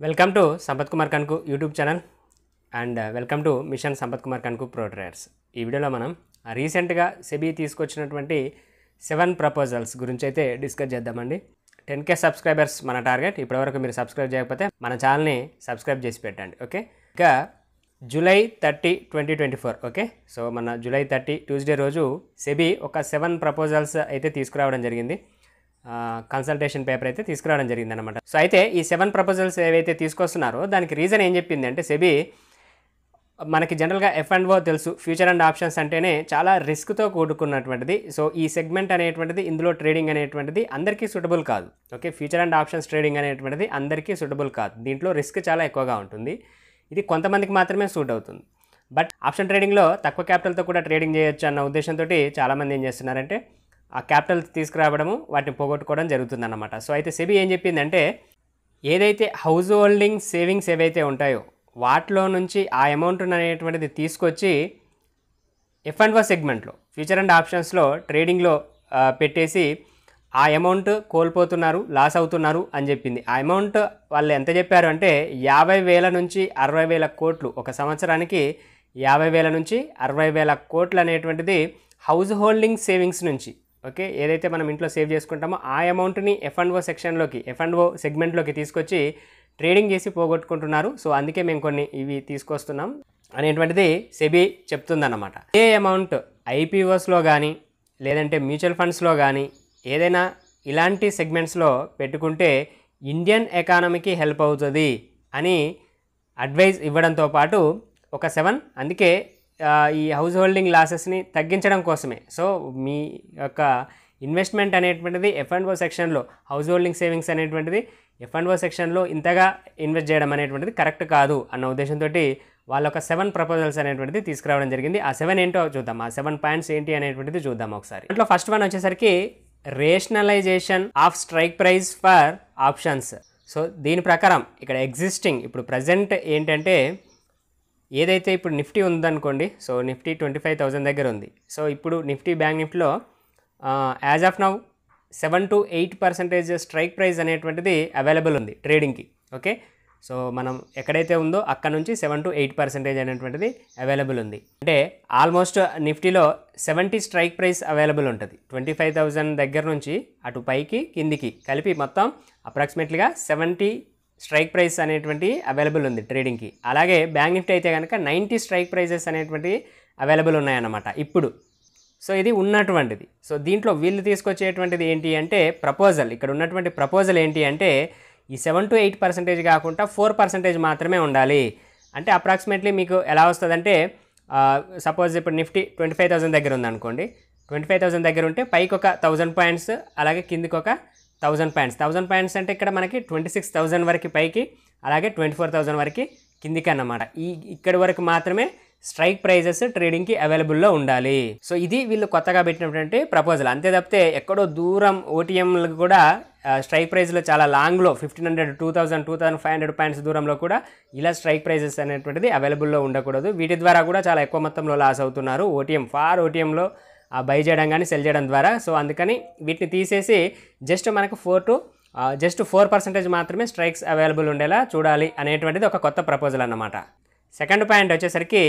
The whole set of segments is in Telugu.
వెల్కమ్ టు సంపత్ కుమార్ కన్కు YouTube channel and welcome to mission Sampath Kumar కన్కు ప్రో ట్రేడర్స్. ఈ వీడియోలో మనం రీసెంట్గా సెబీ తీసుకొచ్చినటువంటి 7 ప్రపోజల్స్ గురించి అయితే డిస్కస్ చేద్దామండి. 10K సబ్స్క్రైబర్స్ మన టార్గెట్. ఇప్పటివరకు మీరు సబ్స్క్రైబ్ చేయకపోతే మన ఛానల్ని సబ్స్క్రైబ్ చేసి పెట్టండి. ఓకే, ఇక జూలై 30, 2024. ఓకే, సో మన జూలై 30 ట్యూస్డే రోజు సెబీ ఒక 7 ప్రపోజల్స్ అయితే తీసుకురావడం జరిగింది. కన్సల్టేషన్ పేపర్ అయితే తీసుకురావడం జరిగింది అనమాట. సో అయితే ఈ 7 ప్రపోజల్స్ ఏవైతే తీసుకొస్తున్నారో దానికి రీజన్ ఏం చెప్పింది అంటే, సెబీ మనకి జనరల్గా F&O తెలుసు, ఫ్యూచర్ అండ్ ఆప్షన్స్ అంటేనే చాలా రిస్క్తో కూడుకున్నటువంటిది. సో ఈ సెగ్మెంట్ అనేటువంటిది, ఇందులో ట్రేడింగ్ అనేటువంటిది అందరికీ సూటబుల్ కాదు. Okay, future and options trading అనేటువంటిది అందరికీ సూటబుల్ కాదు. దీంట్లో రిస్క్ చాలా ఎక్కువగా ఉంటుంది. ఇది కొంతమందికి మాత్రమే సూట్ అవుతుంది. బట్ ఆప్షన్ ట్రేడింగ్లో తక్కువ క్యాపిటల్తో కూడా ట్రేడింగ్ చేయొచ్చు అన్న ఉద్దేశంతో చాలామంది ఏం చేస్తున్నారంటే ఆ క్యాపిటల్ తీసుకురావడము, వాటిని పోగొట్టుకోవడం జరుగుతుందన్నమాట. సో అయితే సెబీ ఏం చెప్పిందంటే, ఏదైతే హౌస్ హోల్డింగ్ సేవింగ్స్ ఏవైతే ఉంటాయో వాటిలో నుంచి ఆ అమౌంట్ అనేటువంటిది తీసుకొచ్చి F&O సెగ్మెంట్లో, ఫ్యూచర్ అండ్ ఆప్షన్స్లో ట్రేడింగ్లో పెట్టేసి ఆ అమౌంట్ కోల్పోతున్నారు, లాస్ అవుతున్నారు అని చెప్పింది. ఆ అమౌంట్ వాళ్ళు ఎంత చెప్పారు అంటే 50,000 నుంచి 60,000 కోట్లు, ఒక సంవత్సరానికి 50,000 నుంచి 60,000 కోట్లు అనేటువంటిది హౌస్ హోల్డింగ్ సేవింగ్స్ నుంచి, ఓకే, ఏదైతే మనం ఇంట్లో సేవ్ చేసుకుంటామో ఆ అమౌంట్ని F&O సెక్షన్లోకి, F&O సెగ్మెంట్లోకి తీసుకొచ్చి ట్రేడింగ్ చేసి పోగొట్టుకుంటున్నారు. సో అందుకే మేము కొన్ని ఇవి తీసుకొస్తున్నాం అనేటువంటిది సెబీ చెప్తుందన్నమాట. ఏ అమౌంట్ IPOస్లో కానీ లేదంటే మ్యూచువల్ ఫండ్స్లో కానీ ఏదైనా ఇలాంటి సెగ్మెంట్స్లో పెట్టుకుంటే ఇండియన్ ఎకానమీకి హెల్ప్ అవుతుంది అని అడ్వైజ్ ఇవ్వడంతో పాటు ఒక 7, అందుకే ఈ హౌస్ హోల్డింగ్ లాసెస్ని తగ్గించడం కోసమే. సో మీ యొక్క ఇన్వెస్ట్మెంట్ అనేటువంటిది F&O సెక్షన్లో, హౌస్ హోల్డింగ్ సేవింగ్స్ అనేటువంటిది F&O సెక్షన్లో ఇంతగా ఇన్వెస్ట్ చేయడం అనేటువంటిది కరెక్ట్ కాదు అన్న ఉద్దేశంతో వాళ్ళ ఒక 7 ప్రపోజల్స్ అనేటువంటిది తీసుకురావడం జరిగింది. ఆ 7 ఏంటో చూద్దాం, ఆ 7 పాయింట్స్ ఏంటి అనేటువంటిది చూద్దాం ఒకసారి. దాంట్లో ఫస్ట్ వన్ వచ్చేసరికి rationalization of strike price for options. So దీని ప్రకారం ఇక్కడ ఎగ్జిస్టింగ్, ఇప్పుడు ప్రజెంట్ ఏంటంటే, ఏదైతే ఇప్పుడు నిఫ్టీ ఉందనుకోండి, సో నిఫ్టీ 25,000 దగ్గర ఉంది. సో ఇప్పుడు నిఫ్టీ, బ్యాంక్ నిఫ్టీలో as of now 7 to 8% strike price అనేటువంటిది అవైలబుల్ ఉంది ట్రేడింగ్కి. ఓకే, సో మనం ఎక్కడైతే ఉందో అక్కడ నుంచి 7 to 8% అనేటువంటిది అవైలబుల్ ఉంది. అంటే ఆల్మోస్ట్ నిఫ్టీలో 70 స్ట్రైక్ ప్రైస్ అవైలబుల్ ఉంటుంది. 25,000 దగ్గర నుంచి అటు పైకి కిందికి కలిపి మొత్తం అప్రాక్సిమేట్లీగా 70 స్ట్రైక్ ప్రైస్ అనేటువంటి అవైలబుల్ ఉంది ట్రేడింగ్కి. అలాగే బ్యాంక్ నిఫ్టీ అయితే కనుక 90 స్ట్రైక్ ప్రైజెస్ అనేటువంటివి అవైలబుల్ ఉన్నాయన్నమాట ఇప్పుడు. సో ఇది ఉన్నటువంటిది. సో దీంట్లో వీళ్ళు తీసుకొచ్చేటువంటిది ఏంటి అంటే ప్రపోజల్, ఇక్కడ ఉన్నటువంటి ప్రపోజల్ ఏంటి అంటే ఈ 7 to 8% కాకుండా 4% మాత్రమే ఉండాలి. అంటే అప్రాక్సిమేట్లీ మీకు ఎలా వస్తుందంటే, సపోజ్ ఇప్పుడు నిఫ్టీ 25,000 దగ్గర ఉందనుకోండి, 25,000 దగ్గర ఉంటే పైకి ఒక 1,000 పాయింట్స్, అలాగే కిందికి ఒక 1,000 పాయింట్స్. 1,000 పాయింట్స్ అంటే ఇక్కడ మనకి 26,000 వరకు పైకి, అలాగే 24,000 వరకు కిందికి అన్నమాట. ఇక్కడి వరకు మాత్రమే స్ట్రైక్ ప్రైజెస్ ట్రేడింగ్కి అవైలబుల్లో ఉండాలి. సో ఇది వీళ్ళు కొత్తగా పెట్టినటువంటి ప్రపోజల్. అంతే తప్పితే ఎక్కడో దూరం ఓటీఎంలకు కూడా స్ట్రైక్ ప్రైజ్లో చాలా లాంగ్లో 1,500, 2,000, 2,500 పాయింట్స్ దూరంలో కూడా ఇలా స్ట్రైక్ ప్రైజెస్ అనేటువంటిది అవైలబుల్లో ఉండకూడదు. వీటి ద్వారా కూడా చాలా ఎక్కువ మొత్తంలో లాస్ అవుతున్నారు ఓటీఎంలో బై చేయడం కానీ సెల్ చేయడం ద్వారా. సో అందుకని వీటిని తీసేసి జస్ట్ మనకు 4% మాత్రమే స్ట్రైక్స్ అవైలబుల్ ఉండేలా చూడాలి అనేటువంటిది ఒక కొత్త ప్రపోజల్ అన్నమాట. సెకండ్ పాయింట్ వచ్చేసరికి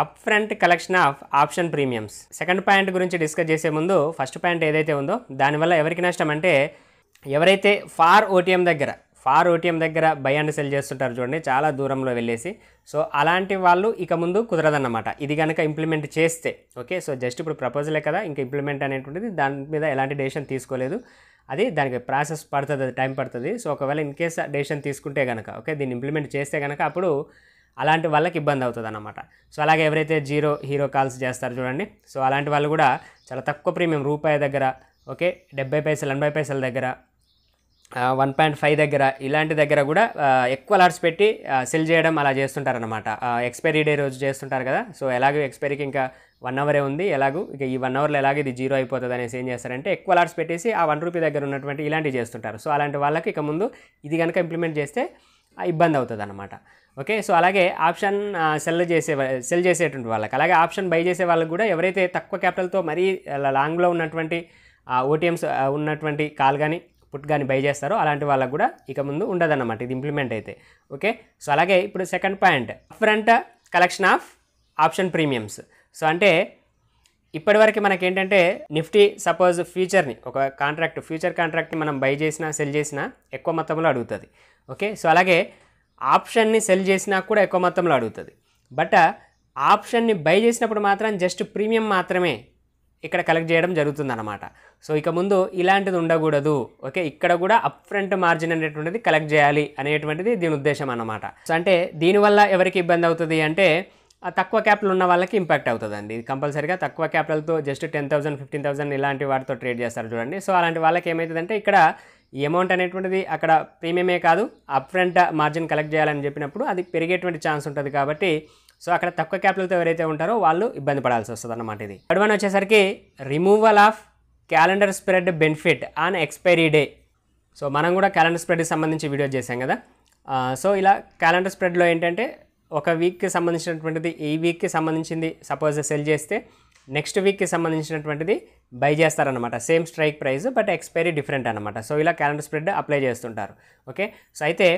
up front collection of option premiums. Second point గురించి డిస్కస్ చేసే ముందు ఫస్ట్ పాయింట్ ఏదైతే ఉందో దానివల్ల ఎవరికి నష్టం అంటే, ఎవరైతే ఫార్ ఓటీఎం దగ్గర బై అండ్ సెల్ చేస్తుంటారు చూడండి, చాలా దూరంలో వెళ్ళేసి, సో అలాంటి వాళ్ళు ఇక ముందు కుదరదన్నమాట ఇది కనుక ఇంప్లిమెంట్ చేస్తే. ఓకే, సో జస్ట్ ఇప్పుడు ప్రపోజలే కదా, ఇంకా ఇంప్లిమెంట్ అనేటువంటిది దాని మీద ఎలాంటి డెసిషన్ తీసుకోలేదు. అది దానికి ప్రాసెస్ పడుతుంది, అది టైం పడుతుంది. సో ఒకవేళ ఇన్ కేస్ డెసిషన్ తీసుకుంటే కనుక, ఓకే, దీన్ని ఇంప్లిమెంట్ చేస్తే కనుక అప్పుడు అలాంటి వాళ్ళకి ఇబ్బంది అవుతుంది అన్నమాట. సో అలాగే ఎవరైతే హీరో కాల్స్ చేస్తారు చూడండి, సో అలాంటి వాళ్ళు కూడా చాలా తక్కువ ప్రీమియం, రూపాయి దగ్గర, ఓకే, 70 పైసలు 80 పైసల దగ్గర, 1.5 దగ్గర, ఇలాంటి దగ్గర కూడా ఎక్కువ లాట్స్ పెట్టి సెల్ చేయడం అలా చేస్తుంటారనమాట. ఎక్స్పైరీ డే రోజు చేస్తుంటారు కదా. సో ఎలాగో ఎక్స్పైరీకి ఇంకా 1 అవరే ఉంది, ఎలాగూ ఇక ఈ 1 అవర్లో ఎలాగో ఇది 0 అయిపోతుంది అనేసి ఏం చేస్తారంటే ఎక్కువ లాట్స్ పెట్టేసి ఆ 1 రూపీ దగ్గర ఉన్నటువంటి ఇలాంటివి చేస్తుంటారు. సో అలాంటి వాళ్ళకి ఇక ముందు ఇది కనుక ఇంప్లిమెంట్ చేస్తే ఇబ్బంది అవుతుంది అన్నమాట. ఓకే, సో అలాగే ఆప్షన్ సెల్ చేసేటువంటి వాళ్ళకి, అలాగే ఆప్షన్ బై చేసే వాళ్ళకి కూడా ఎవరైతే తక్కువ క్యాపిటల్తో మరీ లాంగ్లో ఉన్నటువంటి ఓటీఎమ్స్ ఉన్నటువంటి కాల్ కానీ పుట్ కానీ బై చేస్తారో అలాంటి వాళ్ళకు కూడా ఇక ముందు ఉండదన్నమాట ఇది ఇంప్లిమెంట్ అయితే. ఓకే, సో అలాగే ఇప్పుడు second point upfront collection of option premiums. So అంటే ఇప్పటివరకు మనకేంటంటే నిఫ్టీ సపోజ్ ఫ్యూచర్ని ఒక ఫ్యూచర్ కాంట్రాక్ట్ని మనం బై చేసినా సెల్ చేసినా ఎక్కువ మొత్తంలో అడుగుతుంది. ఓకే, సో అలాగే ఆప్షన్ని సెల్ చేసినా కూడా ఎక్కువ మొత్తంలో అడుగుతుంది. బట్ ఆప్షన్ని బై చేసినప్పుడు మాత్రం జస్ట్ ప్రీమియం మాత్రమే ఇక్కడ కలెక్ట్ చేయడం జరుగుతుందన్నమాట. సో ఇక ముందు ఇలాంటిది ఉండకూడదు. ఓకే, ఇక్కడ కూడా అప్‌ఫ్రంట్ మార్జిన్ అనేటువంటిది కలెక్ట్ చేయాలి అనేటువంటిది దీని ఉద్దేశం అన్నమాట. సో అంటే దీనివల్ల ఎవరికి ఇబ్బంది అవుతుంది అంటే తక్కువ క్యాపిటల్ ఉన్న వాళ్ళకి ఇంపాక్ట్ అవుతుందండి. ఇది కంపల్సరీగా తక్కువ క్యాపిటల్తో జస్ట్ 10,000 15,000 ఇలాంటి వాటితో ట్రేడ్ చేస్తారు చూడండి. సో అలాంటి వాళ్ళకి ఏమవుతుందంటే ఇక్కడ ఈ అమౌంట్ అనేటువంటిది అక్కడ ప్రీమియమే కాదు అప్‌ఫ్రంట్ మార్జిన్ కలెక్ట్ చేయాలని చెప్పినప్పుడు అది పెరిగేటువంటి ఛాన్స్ ఉంటుంది. కాబట్టి సో అక్కడ తక్కువ క్యాపిటల్తో ఎవరైతే ఉంటారో వాళ్ళు ఇబ్బంది పడాల్సి వస్తుంది అన్నమాట. ఇది థర్డ్ వన్ వచ్చేసరికి removal of calendar spread benefit on expiry day. So మనం కూడా క్యాలెండర్ స్ప్రెడ్కి సంబంధించి వీడియో చేసాం కదా. సో ఇలా క్యాలెండర్ స్ప్రెడ్లో ఏంటంటే ఒక వీక్కి సంబంధించినటువంటిది ఈ వీక్కి సంబంధించింది సపోజ్ సెల్ చేస్తే నెక్స్ట్ వీక్కి సంబంధించినటువంటిది బై చేస్తారనమాట. Same strike price but expiry different అనమాట. సో ఇలా క్యాలెండర్ స్ప్రెడ్ అప్లై చేస్తుంటారు. ఓకే, సో అయితే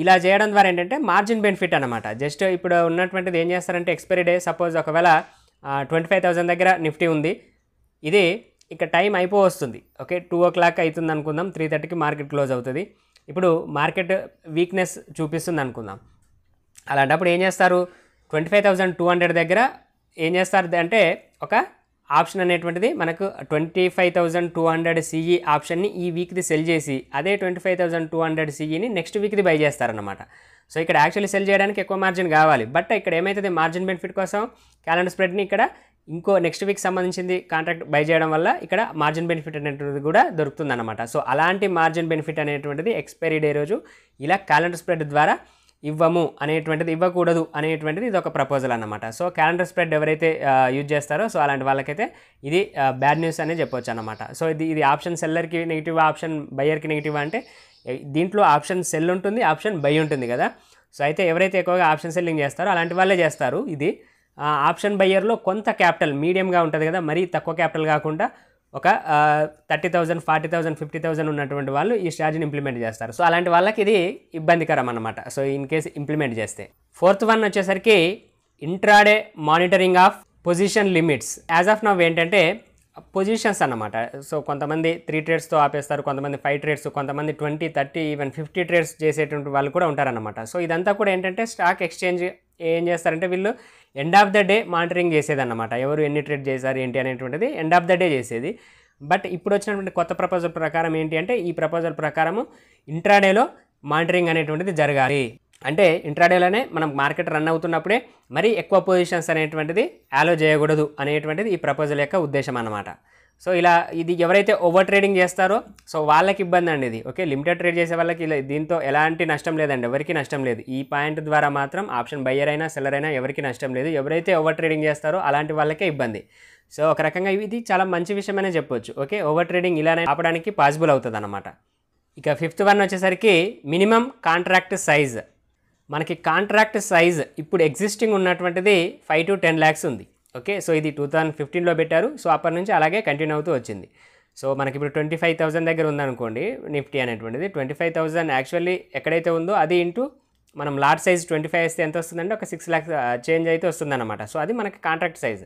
ఇలా చేయడం ద్వారా ఏంటంటే మార్జిన్ బెనిఫిట్ అనమాట. జస్ట్ ఇప్పుడు ఉన్నటువంటిది ఏం చేస్తారంటే ఎక్స్పైరీ డే సపోజ్ ఒకవేళ 25,000 దగ్గర నిఫ్టీ ఉంది, ఇది ఇక టైం వస్తుంది. ఓకే, 2 o'clock అవుతుంది అనుకుందాం, 3:30కి మార్కెట్ క్లోజ్ అవుతుంది. ఇప్పుడు మార్కెట్ వీక్నెస్ చూపిస్తుంది అనుకుందాం. అలాంటప్పుడు ఏం చేస్తారు 25,200 దగ్గర ఏం చేస్తారు అంటే ఒక ఆప్షన్ అనేటువంటిది మనకు 25,200 సిఈ ఆప్షన్ని ఈ వీక్ది సెల్ చేసి అదే 25,200 సిఈని నెక్స్ట్ వీక్ది బై చేస్తారన్నమాట. సో ఇక్కడ యాక్చువల్లీ సెల్ చేయడానికి ఎక్కువ మార్జిన్ కావాలి. బట్ ఇక్కడ ఏమవుతుంది మార్జిన్ బెనిఫిట్ కోసం క్యాలెండర్ స్ప్రెడ్ని ఇక్కడ ఇంకో నెక్స్ట్ వీక్ సంబంధించింది కాంట్రాక్ట్ బై చేయడం వల్ల ఇక్కడ మార్జిన్ బెనిఫిట్ అనేటువంటిది కూడా దొరుకుతుంది అనమాట. సో అలాంటి మార్జిన్ బెనిఫిట్ అనేటువంటిది ఎక్స్పైరీ డే రోజు ఇలా క్యాలెండర్ స్ప్రెడ్ ద్వారా ఇవ్వము అనేటువంటిది ఇవ్వకూడదు అనేటువంటిది ఇది ఒక ప్రపోజల్ అన్నమాట. సో క్యాలెండర్ స్ప్రెడ్ ఎవరైతే యూజ్ చేస్తారో సో అలాంటి వాళ్ళకైతే ఇది బ్యాడ్ న్యూస్ అనే చెప్పొచ్చు అన్నమాట. సో ఇది ఆప్షన్ సెల్లర్కి నెగిటివ్ ఆప్షన్ బయ్యర్కి నెగిటివ్ అంటే దీంట్లో ఆప్షన్ సెల్ ఉంటుంది ఆప్షన్ బై ఉంటుంది కదా. సో అయితే ఎవరైతే ఎక్కువగా ఆప్షన్ సెల్లింగ్ చేస్తారో అలాంటి వాళ్ళే చేస్తారు. ఇది ఆప్షన్ బయ్యర్లో కొంత క్యాపిటల్ మీడియంగా ఉంటుంది కదా, మరీ తక్కువ క్యాపిటల్ కాకుండా ఒక 30,000 40,000 50,000 ఉన్నటువంటి వాళ్ళు ఈ స్ట్రాటజీని ఇంప్లిమెంట్ చేస్తారు. సో అలాంటి వాళ్ళకి ఇది ఇబ్బందికరం అన్నమాట. సో ఇన్ కేసు ఇంప్లిమెంట్ చేస్తే. ఫోర్త్ వన్ వచ్చేసరికి intraday monitoring of position limits. As of now ఏంటంటే పొజిషన్స్ అన్నమాట. సో కొంతమంది 3 ట్రేడ్స్తో ఆపేస్తారు, కొంతమంది 5 ట్రేడ్స్, కొంతమంది 20 30 ఈవెన్ 50 ట్రేడ్స్ చేసేటువంటి వాళ్ళు కూడా ఉంటారన్నమాట. సో ఇదంతా కూడా ఏంటంటే స్టాక్ ఎక్స్చేంజ్ ఏం చేస్తారంటే వీళ్ళు end of the day monitoring చేసేదన్నమాట. ఎవరు ఎన్ని ట్రేడ్ చేశారు ఏంటి అనేటువంటిది ఎండ్ ఆఫ్ ద డే చేసేది. బట్ ఇప్పుడు వచ్చినటువంటి కొత్త ప్రపోజల్ ప్రకారం ఏంటి అంటే ఈ ప్రపోజల్ ప్రకారము ఇంట్రాడేలో మానిటరింగ్ అనేటువంటిది జరగాలి. అంటే ఇంట్రాడేలోనే మనం మార్కెట్ రన్ అవుతున్నప్పుడే మరి ఎక్కువ పొజిషన్స్ అనేటువంటిది అలో చేయకూడదు అనేటువంటిది ఈ ప్రపోజల్ యొక్క ఉద్దేశం అన్నమాట. సో ఇలా ఇది ఎవరైతే ఓవర్ ట్రేడింగ్ చేస్తారో సో వాళ్ళకి ఇబ్బంది అండి ఇది. ఓకే, లిమిటెడ్ ట్రేడ్ చేసే వాళ్ళకి దీంతో ఎలాంటి నష్టం లేదండి, ఎవరికి నష్టం లేదు. ఈ పాయింట్ ద్వారా మాత్రం ఆప్షన్ బయ్యర్ అయినా సెల్లర్ అయినా ఎవరికి నష్టం లేదు. ఎవరైతే ఓవర్ ట్రేడింగ్ చేస్తారో అలాంటి వాళ్ళకే ఇబ్బంది. సో ఒక రకంగా ఇది చాలా మంచి విషయమనే చెప్పొచ్చు. ఓకే, ఓవర్ ట్రేడింగ్ ఇలానే ఆపడానికి పాసిబుల్ అవుతుంది అన్నమాట. ఇక ఫిఫ్త్ వన్ వచ్చేసరికి మినిమం కాంట్రాక్ట్ సైజ్. మనకి కాంట్రాక్ట్ సైజ్ ఇప్పుడు ఎగ్జిస్టింగ్ ఉన్నటువంటిది 5 to 10 lakhs ఉంది. ఓకే, సో ఇది 2015లో పెట్టారు. సో అప్పటి నుంచి అలాగే కంటిన్యూ అవుతూ వచ్చింది. సో మనకి ఇప్పుడు 25,000 దగ్గర ఉందనుకోండి నిఫ్టీ అనేటువంటిది. 25,000 యాక్చువల్లీ ఎక్కడైతే ఉందో అది ఇంటూ మనం లాట్ సైజ్ 25 వేస్తే ఎంత వస్తుందంటే ఒక 6 lakhs చేంజ్ అయితే వస్తుందన్నమాట. సో అది మనకి కాంట్రాక్ట్ సైజ్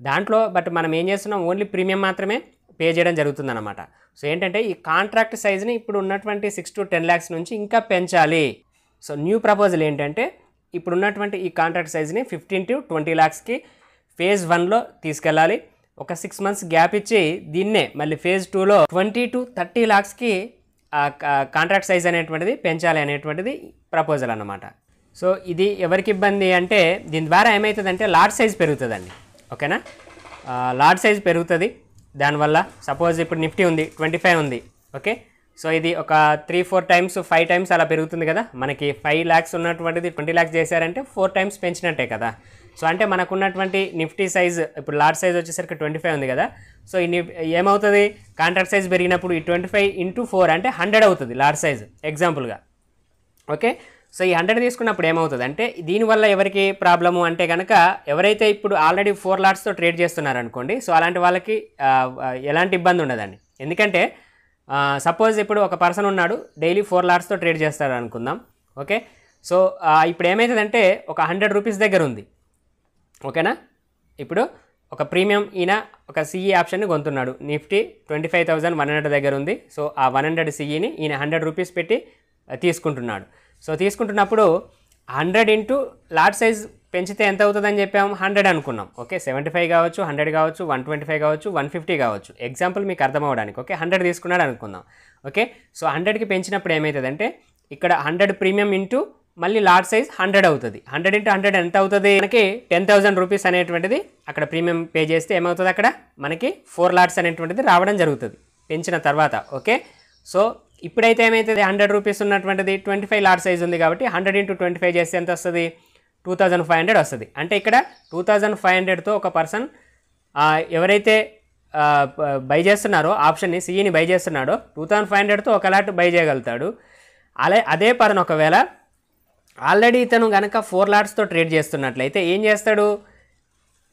దాంట్లో. బట్ మనం ఏం చేస్తున్నాం ఓన్లీ ప్రీమియం మాత్రమే పే చేయడం జరుగుతుందన్నమాట. సో ఏంటంటే ఈ కాంట్రాక్ట్ సైజ్ని ఇప్పుడు ఉన్నటువంటి 6 to 10 lakhs నుంచి ఇంకా పెంచాలి. సో న్యూ ప్రపోజల్ ఏంటంటే ఇప్పుడు ఉన్నటువంటి ఈ కాంట్రాక్ట్ సైజ్ని 15 to 20 lakhsకి ఫేజ్ 1లో తీసుకెళ్ళాలి. ఒక 6 months గ్యాప్ ఇచ్చి దీన్నే మళ్ళీ ఫేజ్ 2లో 20 to 30 lakhsకి కాంట్రాక్ట్ సైజ్ అనేటువంటిది పెంచాలి అనేటువంటిది ప్రపోజల్ అన్నమాట. సో ఇది ఎవరికి ఇబ్బంది అంటే దీని ద్వారా ఏమవుతుందంటే లాట్ సైజ్ పెరుగుతుందండి. ఓకేనా, లాట్ సైజ్ పెరుగుతుంది. దానివల్ల సపోజ్ ఇప్పుడు నిఫ్టీ ఉంది 25 ఉంది. ఓకే, సో ఇది ఒక 3-4 times 5 times అలా పెరుగుతుంది కదా. మనకి 5 lakhs ఉన్నటువంటిది 20 lakhs చేశారంటే 4 times పెంచినట్టే కదా. సో అంటే మనకున్నటువంటి నిఫ్టీ సైజ్ ఇప్పుడు లాట్ సైజ్ వచ్చేసరికి 25 ఉంది కదా. సో ఈ ఏమవుతుంది కాంట్రాక్ట్ సైజ్ పెరిగినప్పుడు ఈ 25 into 4 అంటే 100 అవుతుంది లాట్ సైజ్ ఎగ్జాంపుల్గా. ఓకే, సో ఈ 100 తీసుకున్నప్పుడు ఏమవుతుంది అంటే దీనివల్ల ఎవరికి ప్రాబ్లము అంటే కనుక ఎవరైతే ఇప్పుడు ఆల్రెడీ 4 lotsతో ట్రేడ్ చేస్తున్నారనుకోండి సో అలాంటి వాళ్ళకి ఎలాంటి ఇబ్బంది ఉండదండి. ఎందుకంటే సపోజ్ ఇప్పుడు ఒక పర్సన్ ఉన్నాడు, డైలీ 4 లాట్స్తో ట్రేడ్ చేస్తాడు అనుకుందాం. ఓకే, సో ఇప్పుడు ఏమవుతుందంటే ఒక 100 రూపీస్ దగ్గర ఉంది. ఓకేనా, ఇప్పుడు ఒక ప్రీమియం ఈయన ఒక సిఈ ఆప్షన్ని కొంటున్నాడు. నిఫ్టీ 25,100 దగ్గర ఉంది. సో ఆ 100 సిఈని ఈయన 100 రూపీస్ పెట్టి తీసుకుంటున్నాడు. సో తీసుకుంటున్నప్పుడు 100 ఇంటూ లాట్ సైజ్ పెంచితే ఎంత అవుతుందని చెప్పాము, 100 అనుకున్నాం. ఓకే, 75 కావచ్చు, 100 కావచ్చు, 125 కావచ్చు, 150 కావచ్చు. ఎగ్జాంపుల్ మీకు అర్థం అవ్వడానికి. ఓకే, 100 తీసుకున్నాడు అనుకుందాం. ఓకే, సో 100కి పెంచినప్పుడు ఏమవుతుందంటే ఇక్కడ 100 ప్రీమియం ఇంటూ మళ్ళీ లాట్ సైజ్ 100 అవుతుంది. 100 ఇంటూ 100 ఎంత అవుతుంది, మనకి 10,000 రూపీస్ అనేటువంటిది అక్కడ ప్రీమియం పే చేస్తే ఏమవుతుంది, అక్కడ మనకి 4 లాట్స్ అనేటువంటిది రావడం జరుగుతుంది పెంచిన తర్వాత. ఓకే, సో ఇప్పుడైతే ఏమవుతుంది, 100 రూపీస్ ఉన్నటువంటిది 25 లాట్ సైజ్ ఉంది కాబట్టి 100 ఇంటూ 25 చేస్తే ఎంత వస్తుంది, 2,500 వస్తుంది. అంటే ఇక్కడ 2,500తో ఒక పర్సన్ ఎవరైతే బై చేస్తున్నారో ఆప్షన్ని సిఈని బై చేస్తున్నాడో 2,500తో ఒక లాట్ బై చేయగలుగుతాడు. అదే పర్సన్ ఒకవేళ ఆల్రెడీ ఇతను కనుక 4 లాట్స్తో ట్రేడ్ చేస్తున్నట్లయితే ఏం చేస్తాడు,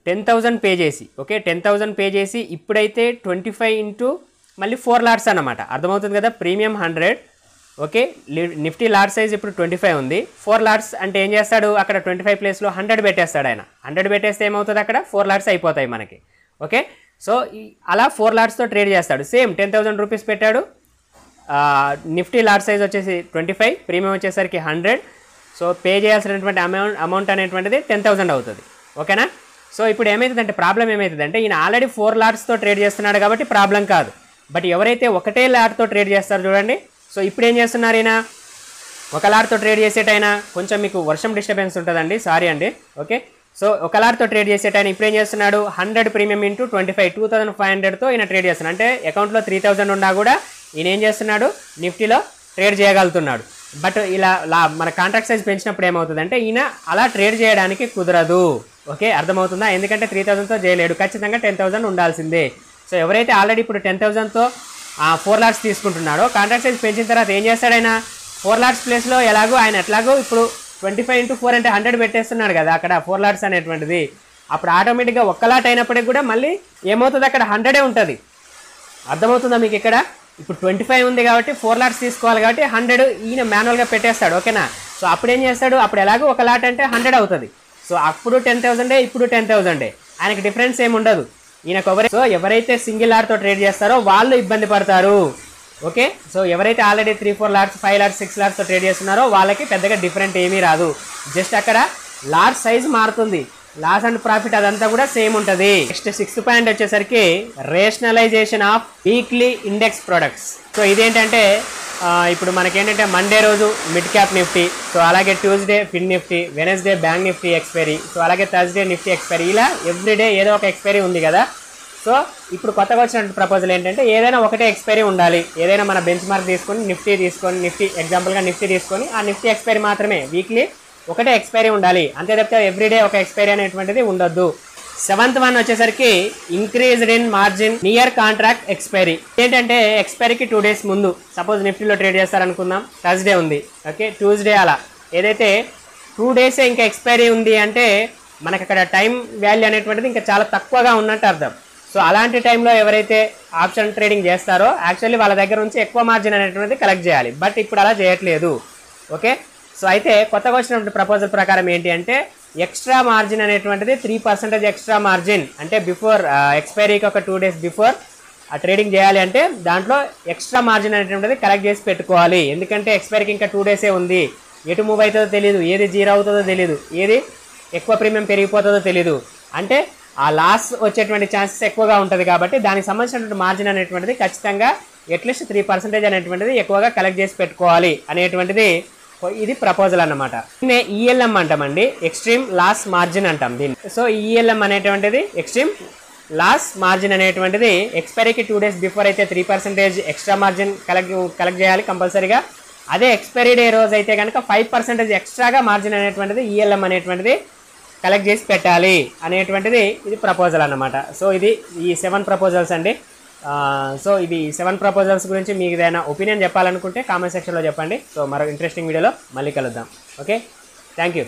10,000 పే చేసి, ఓకే 10,000 పే చేసి ఇప్పుడైతే 25 ఇంటూ మళ్ళీ 4 లాట్స్ అన్నమాట. అర్థమవుతుంది కదా, premium 100. Okay, Nifty lot size ఇప్పుడు 25 ఉంది. 4 లాట్స్ అంటే ఏం చేస్తాడు, అక్కడ 25 ప్లేస్లో 100 పెట్టేస్తాడు ఆయన. 100 పెట్టేస్తే ఏమవుతుంది, అక్కడ 4 లాట్స్ అయిపోతాయి మనకి. ఓకే, సో అలా 4 లాట్స్తో ట్రేడ్ చేస్తాడు. సేమ్ 10,000 రూపీస్ పెట్టాడు. నిఫ్టీ లాట్ సైజ్ వచ్చేసి 25, ప్రీమియం వచ్చేసరికి 100. సో పే చేయాల్సినటువంటి అమౌంట్ అనేటువంటిది 10,000 అవుతుంది. ఓకేనా, సో ఇప్పుడు ఏమవుతుందంటే ప్రాబ్లం ఏమవుతుందంటే ఈయన ఆల్రెడీ 4 లాట్స్తో ట్రేడ్ చేస్తున్నాడు కాబట్టి ప్రాబ్లం కాదు. బట్ ఎవరైతే ఒకటే లాట్తో ట్రేడ్ చేస్తారో చూడండి, సో ఇప్పుడు ఏం చేస్తున్నారు, ఈయన ఒక లాట్తో ట్రేడ్ చేసేటైనా కొంచెం మీకు వర్షం డిస్టర్బెన్స్ ఉంటుందండి, సారీ అండి. ఓకే, సో ఒక లాట్తో ట్రేడ్ చేసేటైనా ఇప్పుడు ఏం చేస్తున్నాడు, 100 ప్రీమియం ఇంటూ 25, 2,500తో ఈయన ట్రేడ్ చేస్తున్నాడు. అంటే అకౌంట్లో 3,000 ఉన్నా కూడా ఈయన ఏం చేస్తున్నాడు, నిఫ్టీలో ట్రేడ్ చేయగలుగుతున్నాడు. బట్ ఇలా మన కాంట్రాక్ట్ సైజ్ పెంచినప్పుడు ఏమవుతుందంటే ఈయన అలా ట్రేడ్ చేయడానికి కుదరదు. ఓకే, అర్థమవుతుందా, ఎందుకంటే 3,000తో చేయలేడు, ఖచ్చితంగా 10,000 ఉండాల్సిందే. సో ఎవరైతే ఆల్రెడీ ఇప్పుడు 10,000తో 4 లాట్స్ తీసుకుంటున్నాడో కాంట్రాక్ట్ సైజ్ పెంచిన తర్వాత ఏం చేస్తాడైనా 4 లాట్స్ ప్లేస్లో ఆయన ఎట్లాగో ఇప్పుడు 25 ఇంటూ 4 అంటే 100 పెట్టేస్తున్నాడు కదా అక్కడ 4 లాట్స్ అనేటువంటిది. అప్పుడు ఆటోమేటిక్గా ఒక్క లాట్ అయినప్పటికి కూడా మళ్ళీ ఏమవుతుంది, అక్కడ 100 ఉంటుంది. అర్థమవుతుందా మీకు, ఇక్కడ ఇప్పుడు 25 ఉంది కాబట్టి 4 లాట్స్ తీసుకోవాలి కాబట్టి 100 ఈయన మాన్యువల్గా పెట్టేస్తాడు. ఓకేనా, సో అప్పుడు ఏం చేస్తాడు, అప్పుడు ఎలాగో ఒక లాట్ అంటే 100 అవుతుంది. సో అప్పుడు 10,000 ఇప్పుడు 10,000 ఆయనకి డిఫరెన్స్ ఏమి ఉండదు ఈయనకు. సో ఎవరైతే సింగిల్ లాట్తో ట్రేడ్ చేస్తారో వాళ్ళు ఇబ్బంది పడతారు. ఓకే, సో ఎవరైతే ఆల్రెడీ 3-4 లాట్స్ 5 లాట్స్ 6 లాట్స్తో ట్రేడ్ చేస్తున్నారో వాళ్ళకి పెద్దగా డిఫరెంట్ ఏమీ రాదు. జస్ట్ అక్కడ లాట్ సైజ్ మారుతుంది, లాస్ అండ్ ప్రాఫిట్ అదంతా కూడా సేమ్ ఉంటుంది. నెక్స్ట్ 6th పాయింట్ వచ్చేసరికి rationalization of weekly index products. So ఇదేంటంటే ఇప్పుడు మనకేంటంటే మండే రోజు మిడ్ క్యాప్ నిఫ్టీ, సో అలాగే Tuesday fin Nifty, Wednesday bank Nifty expiry, so అలాగే థర్స్డే నిఫ్టీ ఎక్స్పైరీ, ఇలా ఎవ్రీడే ఏదో ఒక ఎక్స్పైరీ ఉంది కదా. సో ఇప్పుడు కొత్తగా వచ్చిన ప్రపోజల్ ఏంటంటే ఏదైనా ఒకటే ఎక్స్పైరీ ఉండాలి. ఏదైనా మన బెంచ్ మార్క్ తీసుకొని నిఫ్టీ ఎగ్జాంపుల్గా నిఫ్టీ తీసుకొని ఆ నిఫ్టీ ఎక్స్పైరీ మాత్రమే వీక్లీ ఒకటే ఎక్స్పైరీ ఉండాలి, అంతే తప్పితే ఎవ్రీడే ఒక ఎక్స్పైరీ అనేటువంటిది ఉండొద్దు. 7th వన్ వచ్చేసరికి increased in margin near contract expiry. ఏంటంటే ఎక్స్పైరీకి 2 డేస్ ముందు, సపోజ్ నిఫ్టీలో ట్రేడ్ చేస్తారనుకుందాం, థర్స్డే ఉంది, ఓకే ట్యూస్డే అలా ఏదైతే 2 డేసే ఇంకా ఎక్స్పైరీ ఉంది అంటే మనకి అక్కడ టైం వాల్యూ అనేటువంటిది ఇంకా చాలా తక్కువగా ఉన్నట్టు అర్థం. సో అలాంటి టైంలో ఎవరైతే ఆప్షన్ ట్రేడింగ్ చేస్తారో యాక్చువల్లీ వాళ్ళ దగ్గర నుంచి ఎక్కువ మార్జిన్ అనేటువంటిది కలెక్ట్ చేయాలి. బట్ ఇప్పుడు అలా చేయట్లేదు. ఓకే, సో అయితే కొత్తగా వచ్చినటువంటి ప్రపోజల్ ప్రకారం ఏంటి అంటే ఎక్స్ట్రా మార్జిన్ అనేటువంటిది 3% ఎక్స్ట్రా మార్జిన్, అంటే బిఫోర్ ఎక్స్పైరీకి ఒక 2 డేస్ బిఫోర్ ట్రేడింగ్ చేయాలి అంటే దాంట్లో ఎక్స్ట్రా మార్జిన్ అనేటువంటిది కలెక్ట్ చేసి పెట్టుకోవాలి. ఎందుకంటే ఎక్స్పైరీకి ఇంకా 2 డేసే ఉంది, ఎటు మూవ్ అవుతుందో తెలియదు, ఏది జీరో అవుతుందో తెలియదు, ఏది ఎక్కువ ప్రీమియం పెరిగిపోతుందో తెలియదు. అంటే ఆ లాస్ వచ్చేటువంటి ఛాన్సెస్ ఎక్కువగా ఉంటుంది కాబట్టి దానికి సంబంధించినటువంటి మార్జిన్ అనేటువంటిది ఖచ్చితంగా అట్లీస్ట్ 3% అనేటువంటిది ఎక్కువగా కలెక్ట్ చేసి పెట్టుకోవాలి అనేటువంటిది ఇది ప్రపోజల్ అన్నమాట. దీన్ని ఈఎల్ఎం అంటామండి, ఎక్స్ట్రీమ్ లాస్ మార్జిన్ అంటాం దీన్ని. సో ఈఎల్ఎం అనేటువంటిది ఎక్స్ట్రీమ్ లాస్ మార్జిన్ అనేటువంటిది ఎక్స్పైరీకి 2 డేస్ బిఫోర్ అయితే 3% ఎక్స్ట్రా మార్జిన్ కలెక్ట్ చేయాలి కంపల్సరీగా. అదే ఎక్స్పైరీ డే రోజు అయితే కనుక 5% ఎక్స్ట్రాగా మార్జిన్ అనేటువంటిది ఈఎల్ఎం అనేటువంటిది కలెక్ట్ చేసి పెట్టాలి అనేటువంటిది ఇది ప్రపోజల్ అన్నమాట. సో ఇది ఈ 7 ప్రపోజల్స్ అండి. సో ఇది 7 ప్రపోజల్స్ గురించి మీకు ఏదైనా ఒపీనియన్ చెప్పాలనుకుంటే కామెంట్ సెక్షన్లో చెప్పండి. సో మరో ఇంట్రెస్టింగ్ వీడియోలో మళ్ళీ కలుద్దాం. Okay, thank you.